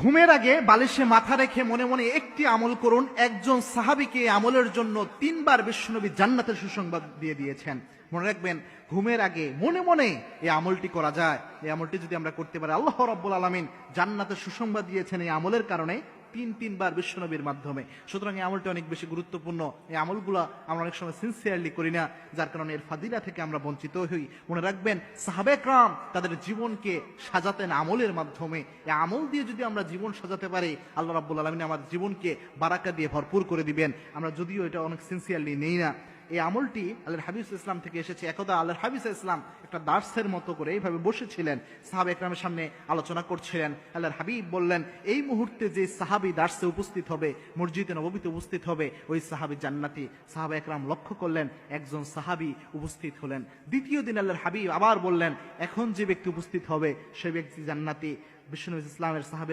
ঘুমের আগে বালিশে মাথা রেখে মনে মনে একটি আমল করুন। একজন সাহাবীকে আমলের জন্য 3 বার বিশ্বনবী জান্নাতের সুসংবাদ দিয়ে দিয়েছেন। মনে রাখবেন, ঘুমের আগে মনে মনে এই আমলটি করা যায়। এই আমলটি যদি আমরা করতে পারি, আল্লাহ রাব্বুল আলামিন জান্নাতের সুসংবাদ দিয়েছেন এই আমলের কারণে 3 বার বিশ্বনবীর মাধ্যমে। সুতরাং এই আমলটি অনেক বেশি গুরুত্বপূর্ণ। এই আমলগুলো আমরা অনেক সময় সিনসিয়ারলি করি না, যার কারণে এর ফাদিলা থেকে আমরা বঞ্চিত হই। মনে রাখবেন, সাহাবায়ে কেরাম তাদের জীবনকে সাজাতেন আমলের মাধ্যমে। এই আমল দিয়ে যদি আমরা জীবন সাজাতে পারি, আল্লাহ রাব্বুল আলামিন আমাদের জীবনকে বারাকা দিয়ে ভরপুর করে দিবেন। আমরা যদিও এটা অনেক সিনসিয়ারলি নেই না। এই আমলটি আল্লাহর হাবিব ইসলাম থেকে এসেছে। একদা আল্লাহর হাবিব ইসলাম একটা দার্সের মতো করে এইভাবে বসেছিলেন, সাহাবা একরামের সামনে আলোচনা করছিলেন। আল্লাহর হাবিব বললেন, এই মুহূর্তে যে সাহাবী দার্সে উপস্থিত হবে, মসজিদে নববীতে উপস্থিত হবে, ওই সাহাবী জান্নাতি। সাহাবা একরাম লক্ষ্য করলেন, একজন সাহাবী উপস্থিত হলেন। দ্বিতীয় দিন আল্লাহর হাবিব আবার বললেন, এখন যে ব্যক্তি উপস্থিত হবে সে ব্যক্তি জান্নাতি। বিশ্বনবী ইসলামের সাহাবীরা